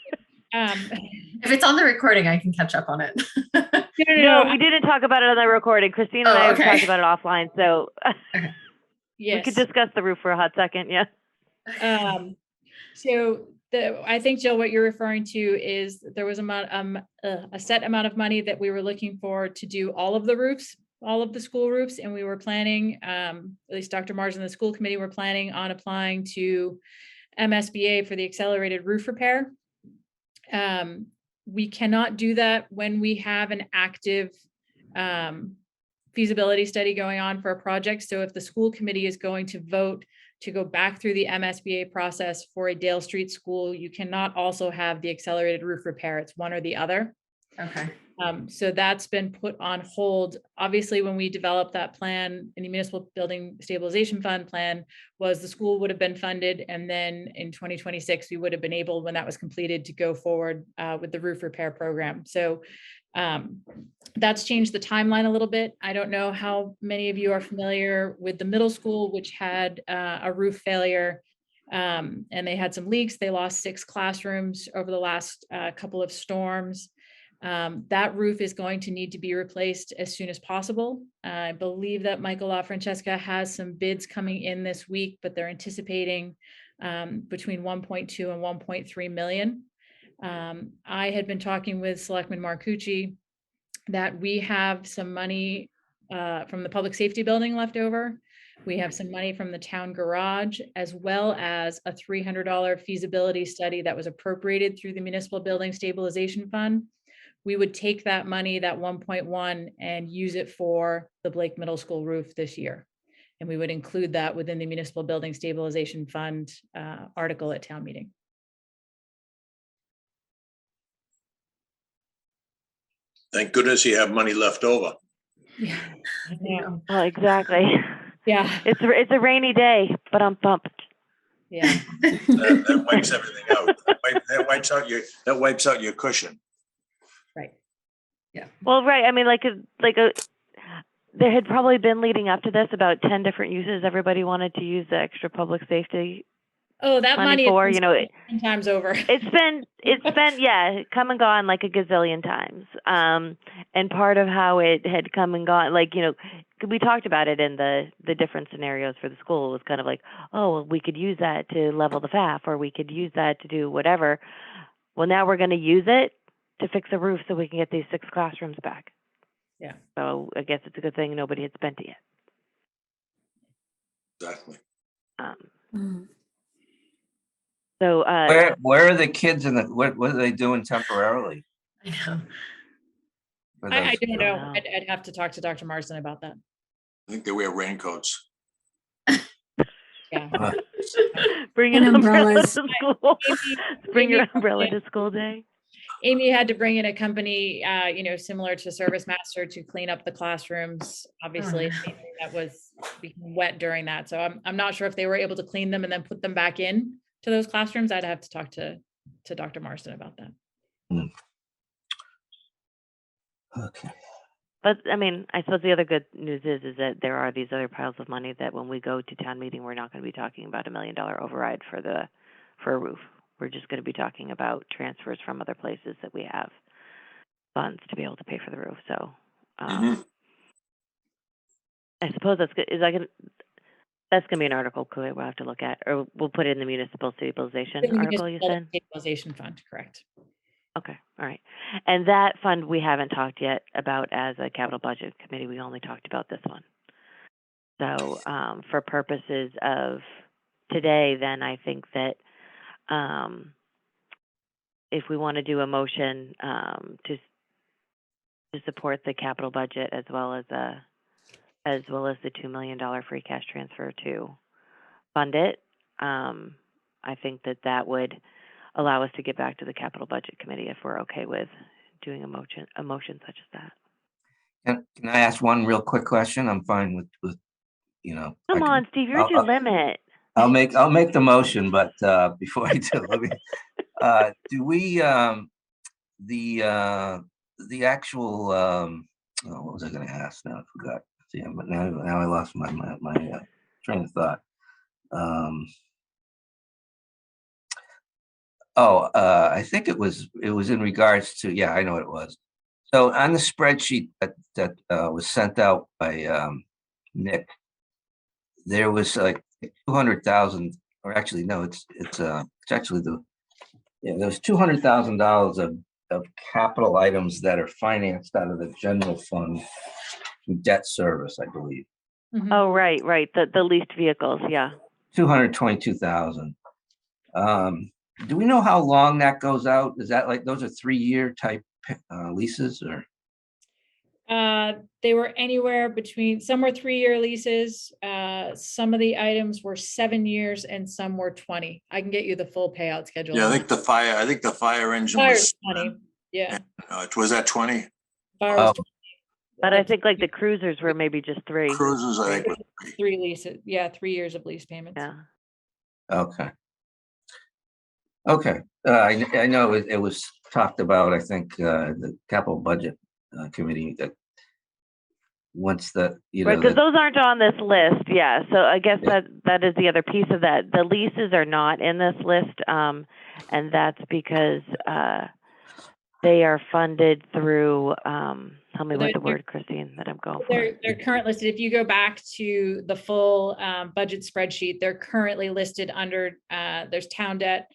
If it's on the recording, I can catch up on it. No, we didn't talk about it on the recording. Christine and I have okay. talked about it offline. So yes. we could discuss the roof for a hot second. Yeah. So I think, Jill, what you're referring to is there was a set amount of money that we were looking for to do all of the roofs, all of the school roofs. And we were planning, at least Dr. Mars and the school committee were planning on applying to MSBA for the accelerated roof repair. We cannot do that when we have an active feasibility study going on for a project. So if the school committee is going to vote to go back through the MSBA process for a Dale Street school, you cannot also have the accelerated roof repair. It's one or the other. Okay. So that's been put on hold. Obviously, when we developed that plan in the Municipal Building Stabilization Fund plan, was the school would have been funded. And then in 2026, we would have been able, when that was completed, to go forward with the roof repair program. So that's changed the timeline a little bit. I don't know how many of you are familiar with the middle school, which had a roof failure. And they had some leaks. They lost 6 classrooms over the last couple of storms. That roof is going to need to be replaced as soon as possible. I believe that Michael LaFrancesca has some bids coming in this week, but they're anticipating between 1.2 and 1.3 million. I had been talking with Selectman Marcucci that we have some money from the public safety building left over. We have some money from the town garage, as well as a $300 feasibility study that was appropriated through the Municipal Building Stabilization Fund. We would take that money, that 1.1, and use it for the Blake Middle School roof this year. And we would include that within the Municipal Building Stabilization Fund article at town meeting. Thank goodness you have money left over. Yeah. Yeah. Well, exactly. Yeah. It's a rainy day, but I'm pumped. Yeah. That wipes everything out. That wipes out your cushion. Right. Well, right. I mean, there had probably been leading up to this about 10 different uses everybody wanted to use the extra public safety Oh, that money for, is you know, 10 times over. it's been yeah, come and gone like a gazillion times. And part of how it had come and gone, like, you know, we talked about it in the different scenarios for the school. It was kind of like, oh, well, we could use that to level the FAF, or we could use that to do whatever. Well, now we're going to use it to fix a roof so we can get these 6 classrooms back. Yeah. So I guess it's a good thing nobody had spent it yet. Exactly. So Where are the kids in the, what are they doing temporarily? I know. for I those- don't know. Wow. I'd have to talk to Dr. Marsden about that. I think they wear raincoats. Yeah. bring And an umbrella umbrellas. to school. Bring your Amy- umbrella to school day. Amy had to bring in a company, similar to Service Master to clean up the classrooms. Obviously, no. anything that was became wet during that. So I'm not sure if they were able to clean them and then put them back in to those classrooms. I'd have to talk to Dr. Marsden about that. Okay. But I mean, I suppose the other good news is that there are these other piles of money that when we go to town meeting, we're not going to be talking about $1 million override for a roof. We're just going to be talking about transfers from other places that we have funds to be able to pay for the roof. So Mhm. I suppose that's good. That's going to be an article we'll have to look at, or we'll put it in the municipal stabilization The article. You Municipal said. Stabilization Fund, correct. Okay, all right. And that fund we haven't talked yet about as a capital budget committee. We only talked about this one. So for purposes of today, then I think that if we want to do a motion to support the capital budget as well as the $2 million free cash transfer to fund it, I think that would allow us to get back to the capital budget committee if we're okay with doing a motion such as that. Can I ask one real quick question? I'm fine with I Come can- on, Steve, you're at your limit. I'll make the motion, but before I do, let me, do we, the actual, what was I gonna ask now? I forgot. See, but now I lost my train of thought. I think it was in regards to, yeah, I know what it was. So on the spreadsheet that was sent out by Nick, there was like 200,000, or actually no, it's actually there was $200,000 of capital items that are financed out of the general fund through debt service, I believe. Mhm. Oh, right. The leased vehicles, yeah. 222,000. Do we know how long that goes out? Is that like, those are 3-year type leases, or? They were anywhere between, some were 3-year leases. Some of the items were 7 years and some were 20. I can get you the full payout schedule. Yeah, on I think the fire engine that. Fire's was, 20. Yeah. was that 20? Fire was Oh. But I think like the cruisers were maybe just 3. Cruises, I think. was 3 leases. Yeah, 3 years of lease payments. Yeah. Okay. I know it was talked about, I think, the capital budget committee, that once the, Right, because those aren't on this list, yeah. So I guess Yeah. that is the other piece of that. The leases are not in this list, and that's because they are funded through. Tell me what the word, Christine, that I'm going for. They're current listed. If you go back to the full budget spreadsheet, they're currently listed under, there's town debt,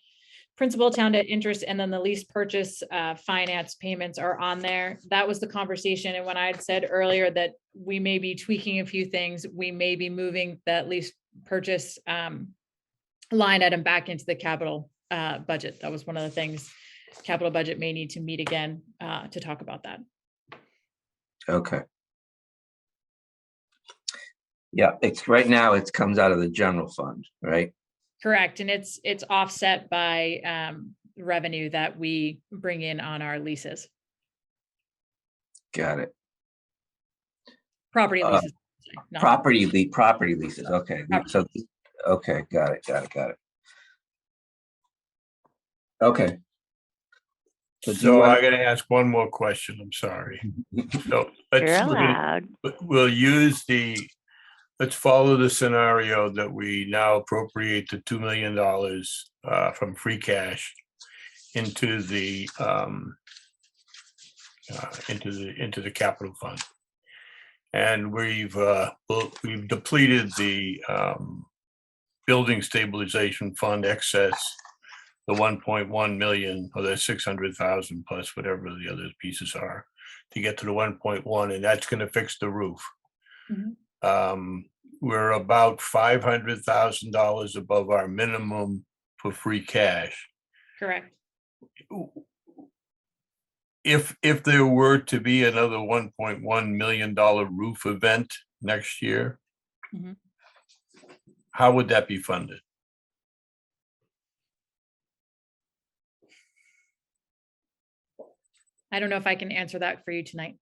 principal, town debt, interest, and then the lease purchase finance payments are on there. That was the conversation. And when I had said earlier that we may be tweaking a few things, we may be moving that lease purchase line item back into the capital budget. That was one of the things. Capital budget may need to meet again to talk about that. Okay. Yeah, it's right now, it comes out of the general fund, right? Correct. And it's offset by revenue that we bring in on our leases, Got it. property leases. not- Property leases. Okay. So, okay, got it. Okay. So do you So wanna- I'm gonna ask one more question. I'm sorry. So You're allowed. we'll let's follow the scenario that we now appropriate the $2 million from free cash into the capital fund. And we've depleted the building stabilization fund excess, the 1.1 million, or the 600,000 plus whatever the other pieces are. to get to the 1.1, and that's gonna fix the roof. Mhm. We're about $500,000 above our minimum for free cash. Correct. If there were to be another $1.1 million roof event next year, Mhm. how would that be funded? I don't know if I can answer that for you tonight.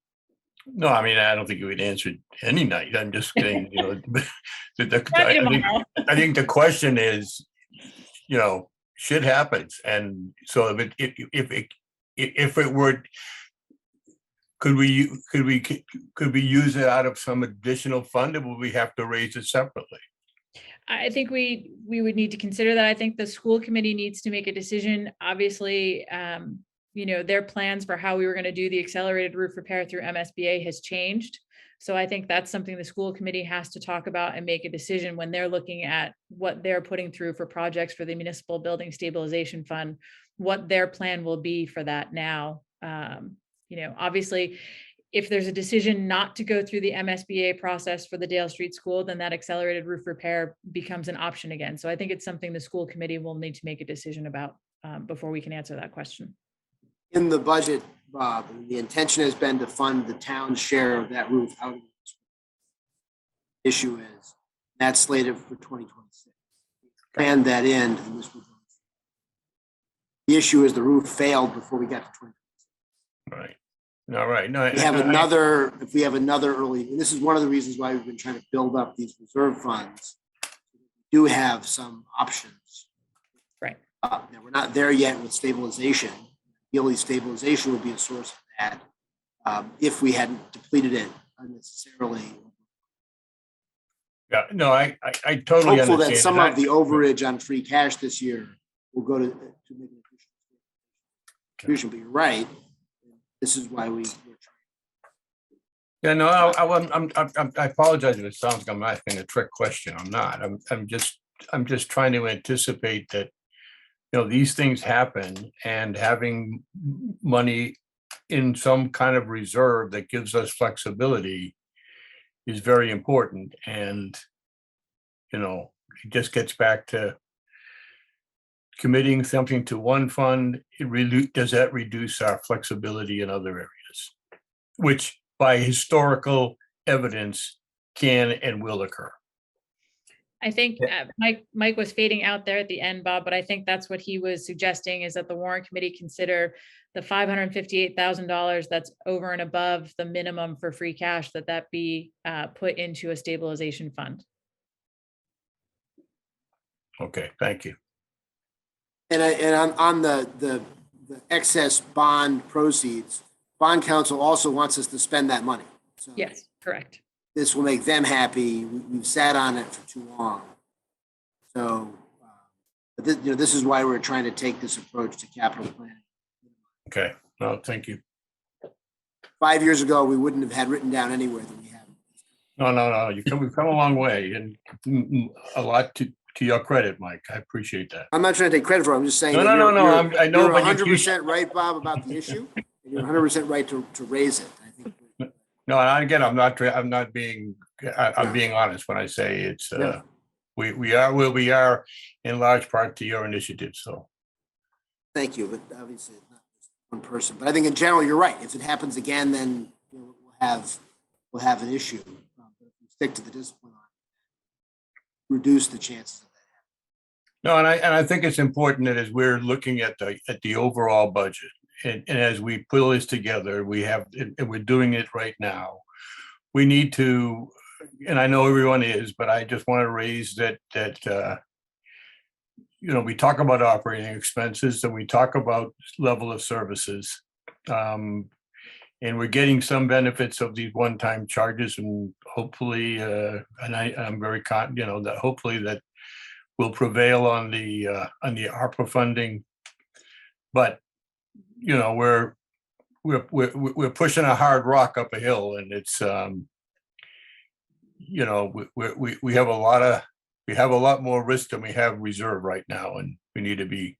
No, I mean, I don't think you would answer any night. I'm just saying, Maybe tomorrow. I think the question is, shit happens. And so if it were, could we use it out of some additional fund, or will we have to raise it separately? I think we would need to consider that. I think the school committee needs to make a decision. Obviously, their plans for how we were going to do the accelerated roof repair through MSBA has changed. So I think that's something the school committee has to talk about and make a decision when they're looking at what they're putting through for projects for the municipal building stabilization fund, what their plan will be for that now. Obviously, if there's a decision not to go through the MSBA process for the Dale Street School, then that accelerated roof repair becomes an option again. So I think it's something the school committee will need to make a decision about before we can answer that question. In the budget, Bob, the intention has been to fund the town's share of that roof out of this. Issue is that's slated for 2026. Planned that in, and this was the issue is the roof failed before we got to 2026. Right. All right. No, We have another, if we have another early, and this is one of the reasons why we've been trying to build up these reserve funds. We do have some options. Right. Now we're not there yet with stabilization. Ideally, stabilization would be a source of that if we hadn't depleted it unnecessarily. Yeah, no, I totally Hopeful understand. that some of the overage on free cash this year will go to make an additional contribution. But you're right. This is why we're trying. Yeah, no, I apologize if it sounds like I'm asking a trick question. I'm not. I'm just trying to anticipate that, these things happen, and having money in some kind of reserve that gives us flexibility is very important. And, it just gets back to committing something to one fund. Does that reduce our flexibility in other areas, which by historical evidence can and will occur? I think Mike was fading out there at the end, Bob, but I think that's what he was suggesting, is that the Warrant Committee consider the $558,000 that's over and above the minimum for free cash, that be put into a stabilization fund. Okay, thank you. And on the excess bond proceeds, bond counsel also wants us to spend that money. So Yes, correct. this will make them happy. We've sat on it for too long. So, but this is why we're trying to take this approach to capital planning. Okay, no, thank you. 5 years ago, we wouldn't have had written down anywhere that we have. No, we've come a long way, and a lot to your credit, Mike. I appreciate that. I'm not trying to take credit for it. I'm just saying. No, that I know, You're but 100% right, Bob, about the issue. And you're 100% right to raise it. I think. No, and again, I'm being honest when I say it's, Yeah. we are where we are in large part to your initiative, so. Thank you, but obviously it's not just one person. But I think in general, you're right. If it happens again, then we'll have an issue. But if we stick to the discipline on it, reduce the chances of that. No, and I think it's important that as we're looking at the overall budget, and as we pull this together, and we're doing it right now, we need to, and I know everyone is, but I just want to raise that we talk about operating expenses and we talk about level of services. And we're getting some benefits of these one-time charges, and hopefully, I'm very confident, that hopefully that will prevail on the ARPA funding. But we're pushing a hard rock up a hill, and it's we have a lot more risk than we have reserve right now, and we need to be,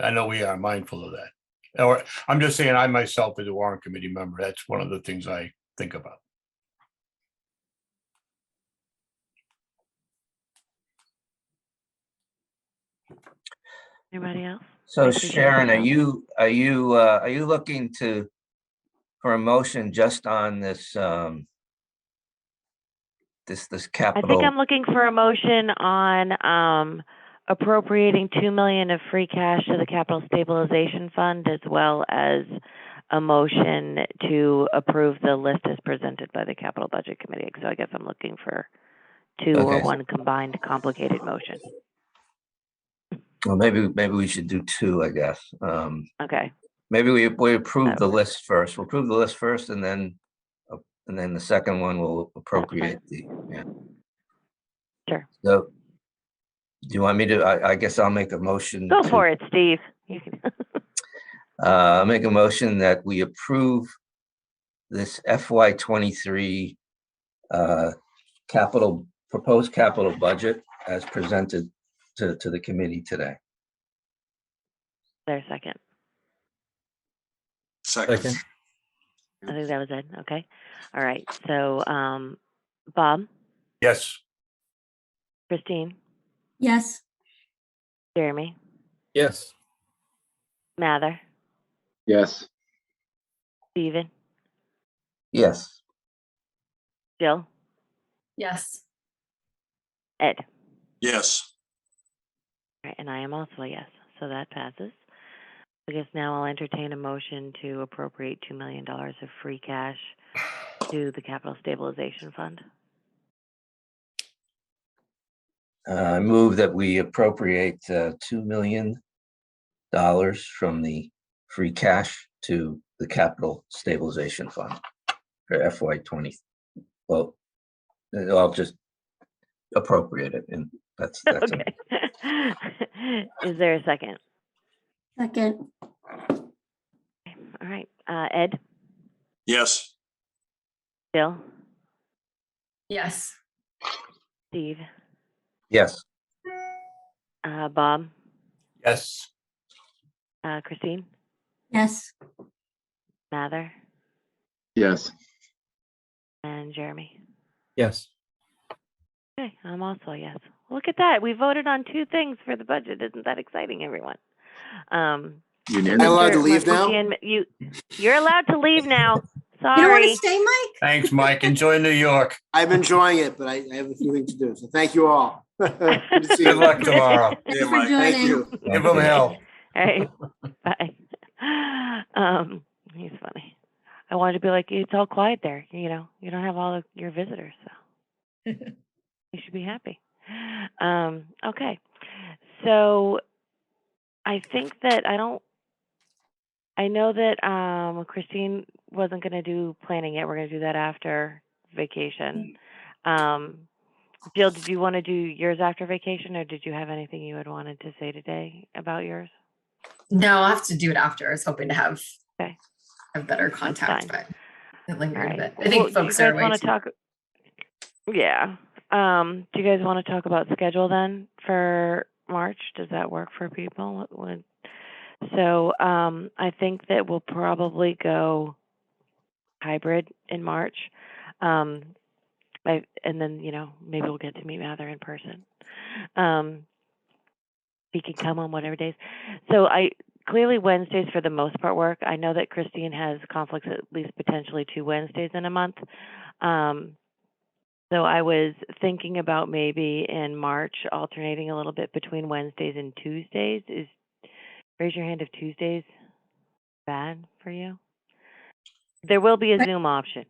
I know we are mindful of that. Or I'm just saying, I myself as a warrant committee member, that's one of the things I think about. Anybody else? So appreciate Sharon, the are you looking for a motion just on this, this I think capital? I'm looking for a motion on appropriating 2 million of free cash to the capital stabilization fund, as well as a motion to approve the list as presented by the capital budget committee. So I guess I'm looking for two or Okay. one combined complicated motion. Well, maybe we should do two, I guess. Okay. Maybe we approve That the works. list first. We'll approve the list first, and then the second one will appropriate the, yeah. Sure. So, do you want me to, I guess I'll make a motion. Go for it, Steve. You can. I'll make a motion that we approve this FY23 proposed capital budget as presented to the committee today. There's a second. Second. I think that was it. Okay. All right. So, Bob, Yes. Christine, Yes. Jeremy, Yes. Mather, Yes. Stephen, Yes. Jill, Yes. Ed. Yes. All right, and I am also a yes, so that passes. I guess now I'll entertain a motion to appropriate $2 million of free cash to the capital stabilization fund. I move that we appropriate $2 million from the free cash to the capital stabilization fund for FY20. Well, I'll just appropriate it, and that's Okay. Is there a second? Second. All right. Ed, Yes. Jill, Yes. Steve, Yes. Bob, Yes. Christine, Yes. Mather, Yes. and Jeremy. Yes. Okay, I'm also a yes. Look at that. We voted on two things for the budget. Isn't that exciting, everyone? Am I allowed to leave now? You're allowed to leave now. Sorry. You don't want to stay, Mike? Thanks, Mike. Enjoy New York. I'm enjoying it, but I have a few things to do. So thank you all. Good to see Good you. luck tomorrow. Yeah, Thanks for Mike. Thank joining. you. Give them hell. All right. Bye. He's funny. I wanted to be like, it's all quiet there. You know, you don't have all of your visitors, so you should be happy. Okay. So I think that I know that Christine wasn't going to do planning yet. We're going to do that after vacation. Jill, did you want to do yours after vacation, or did you have anything you had wanted to say today about yours? No, I'll have to do it after. I was hoping to have Okay. better contact, fine. but it lingered All a right. bit. I think Well, folks do you are guys way want to too. talk? Yeah. Do you guys want to talk about schedule then for March? Does that work for people? So I think that we'll probably go hybrid in March. And then, maybe we'll get to meet Mather in person. He can come on whatever days. So clearly Wednesdays for the most part work. I know that Christine has conflicts at least potentially 2 Wednesdays in a month. So I was thinking about maybe in March alternating a little bit between Wednesdays and Tuesdays. Raise your hand if Tuesdays bad for you. There will be a Right. Zoom option.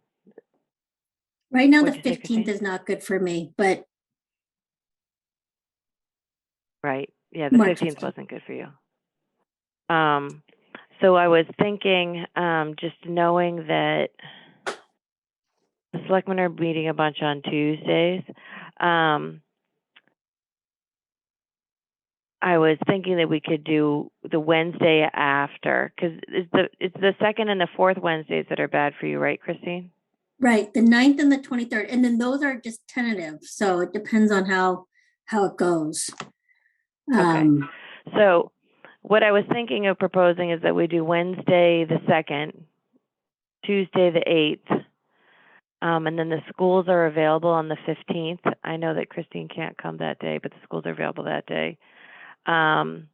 Right now, the What'd you say, 15th Christine? is not good for me, but Right. Yeah, the March 15th wasn't good for you. So I was thinking, just knowing that the selectmen are meeting a bunch on Tuesdays, I was thinking that we could do the Wednesday after, because it's the second and the fourth Wednesdays that are bad for you, right, Christine? right, the 9th and the 23rd, and then those are just tentative, so it depends on how it goes. Okay. So what I was thinking of proposing is that we do Wednesday the 2nd, Tuesday the 8th, and then the schools are available on the 15th. I know that Christine can't come that day, but the schools are available that day. And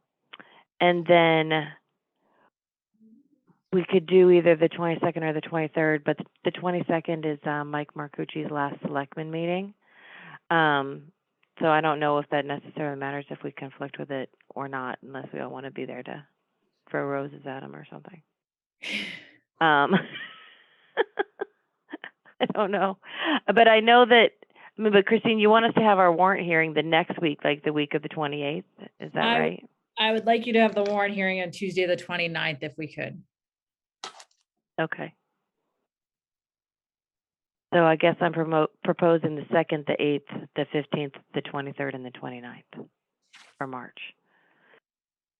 then we could do either the 22nd or the 23rd, but the 22nd is Mike Marcucci's last selectman meeting. So I don't know if that necessarily matters if we conflict with it or not, unless we all want to be there to throw roses at him or something. I don't know. But I know that, but Christine, you want us to have our warrant hearing the next week, like the week of the 28th. Is that right? I would like you to have the warrant hearing on Tuesday, the 29th, if we could. Okay. So I guess I'm proposing the 2nd, the 8th, the 15th, the 23rd, and the 29th for March.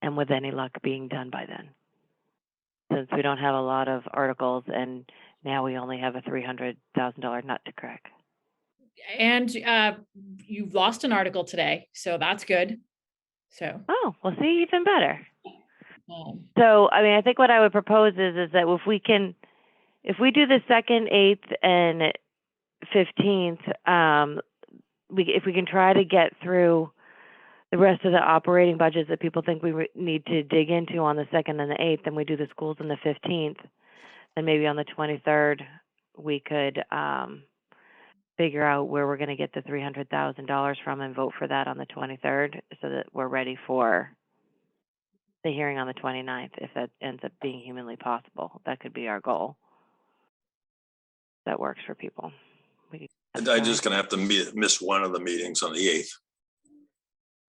And with any luck being done by then. Since we don't have a lot of articles and now we only have a $300,000 nut to crack. And you lost an article today, so that's good. So. Oh, well, see, even better. So, I mean, I think what I would propose is that if we do the 2nd, 8th, and 15th, if we can try to get through the rest of the operating budgets that people think we need to dig into on the 2nd and the 8th, then we do the schools on the 15th. Then maybe on the 23rd, we could figure out where we're going to get the $300,000 from and vote for that on the 23rd so that we're ready for the hearing on the 29th, if that ends up being humanly possible. That could be our goal. That works for people. I'm just going to have to miss one of the meetings on the 8th.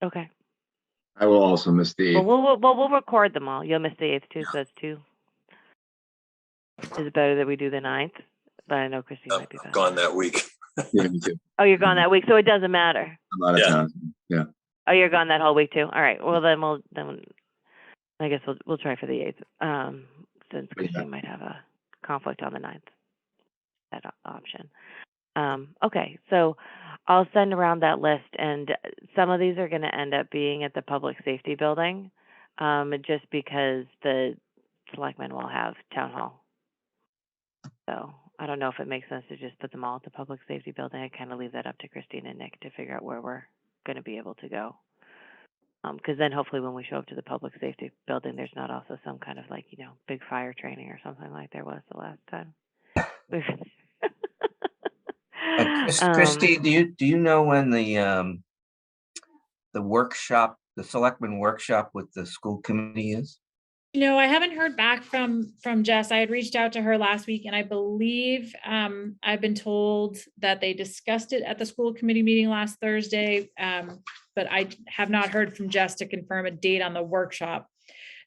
Okay. I will also miss the 8th. Well, we'll record them all. You'll miss the 8th too, so that's 2. Is it better that we do the 9th? But I know Christine might be better. I'm gone that week. Yeah, me too. Oh, you're gone that week, so it doesn't matter. I'm out of town. Yeah. Oh, you're gone that whole week too. All right. Well, then I guess we'll try for the 8th. Since Christine might have a conflict on the 9th. That option. Okay, so I'll send around that list, and some of these are going to end up being at the public safety building, just because the selectmen will have town hall. So I don't know if it makes sense to just put them all at the public safety building. I kind of leave that up to Christine and Nick to figure out where we're going to be able to go. Because then hopefully when we show up to the public safety building, there's not also some kind of big fire training or something like there was the last time. Christy, do you know when the workshop, the selectmen workshop with the school committee is? I haven't heard back from Jess. I had reached out to her last week, and I believe I've been told that they discussed it at the school committee meeting last Thursday, but I have not heard from Jess to confirm a date on the workshop.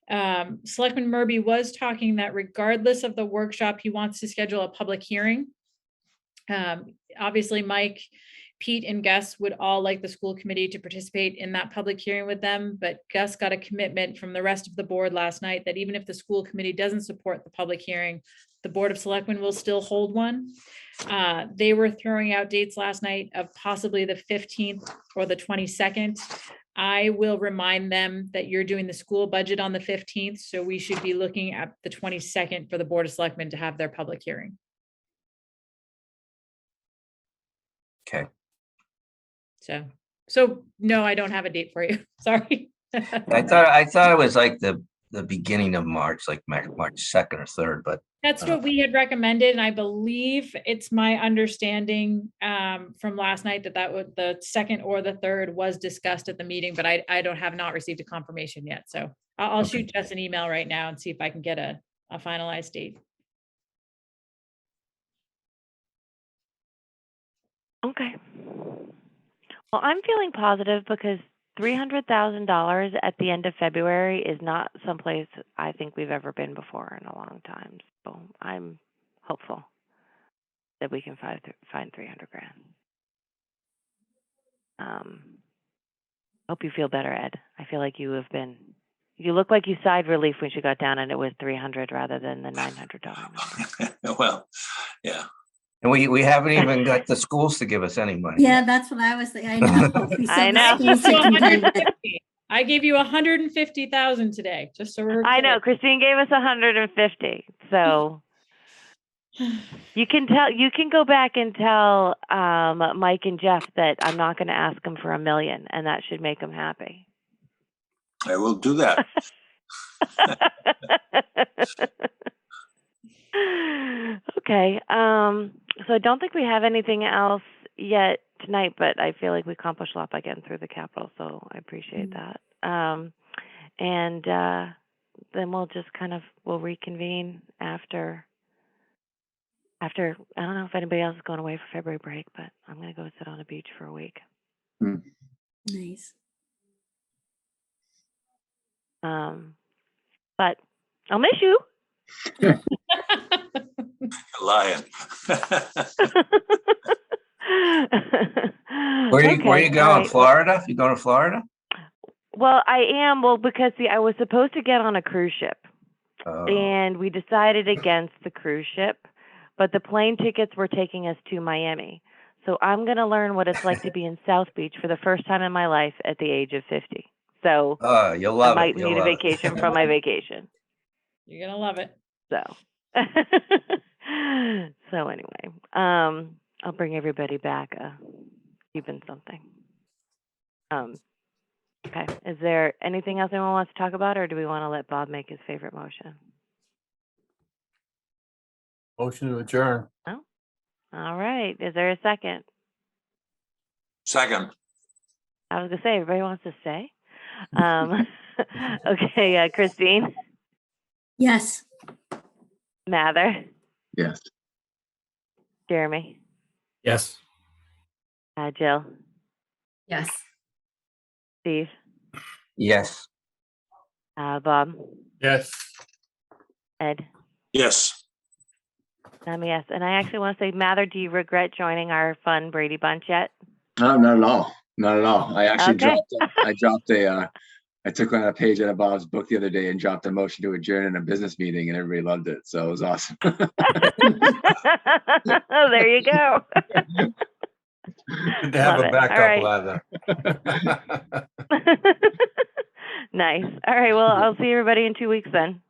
Selectman Murby was talking that regardless of the workshop, he wants to schedule a public hearing. Obviously, Mike, Pete, and Gus would all like the school committee to participate in that public hearing with them, but Gus got a commitment from the rest of the board last night that even if the school committee doesn't support the public hearing, the Board of Selectmen will still hold one. They were throwing out dates last night of possibly the 15th or the 22nd. I will remind them that you're doing the school budget on the 15th, so we should be looking at the 22nd for the Board of Selectmen to have their public hearing. Okay. So no, I don't have a date for you. Sorry. I thought it was like the beginning of March, like March 2nd or 3rd, but that's what we had recommended, and I believe it's my understanding from last night that was the 2nd or the 3rd was discussed at the meeting, but I have not received a confirmation yet. So I'll shoot Jess an email right now and see if I can get a finalized date. Okay. Well, I'm feeling positive because $300,000 at the end of February is not someplace I think we've ever been before in a long time. So I'm hopeful that we can find $300,000. Hope you feel better, Ed. I feel like you look like you sighed relief when you got down and it was 300 rather than the $900 number. Well, yeah. And we haven't even got the schools to give us any money. Yeah, that's what I was thinking. I know. We I said know. the schools to contend with. I gave you 150,000 today, just so we're I know, clear. Christine gave us 150, so you can go back and tell Mike and Jeff that I'm not going to ask them for $1 million, and that should make them happy. I will do that. Okay, so I don't think we have anything else yet tonight, but I feel like we accomplished a lot by getting through the capital, so I appreciate that. And then we'll reconvene after, I don't know if anybody else is going away for February break, but I'm going to go sit on a beach for a week. Nice. But I'll miss you. Lying. Where you Okay, going? all right. Florida? You going to Florida? Well, I am. Well, because I was supposed to get on a cruise ship, and we decided against the cruise ship, but the plane tickets were taking us to Miami. So I'm going to learn what it's like to be in South Beach for the first time in my life at the age of 50. So You'll love I might it. You'll need a love it. vacation from my vacation. You're gonna love it. So, so anyway, I'll bring everybody back even something. Okay. Is there anything else anyone wants to talk about, or do we want to let Bob make his favorite motion? Motion to adjourn. No. All right. Is there a second? Second. I was gonna say everybody wants to stay. Okay. Christine. Yes. Mather. Yes. Jeremy. Yes. Jill. Yes. Steve. Yes. Bob. Yes. Ed. Yes. Yes. And I actually want to say, Mather, do you regret joining our fun Brady Bunch yet? No, not at all. Not at all. I actually Okay. I took on a page out of Bob's book the other day and dropped a motion to adjourn in a business meeting, and everybody loved it. So it was awesome. Oh, there you go. Good to have Love a it. backup All right. ladder. Nice. All right. Well, I'll see everybody in 2 weeks then.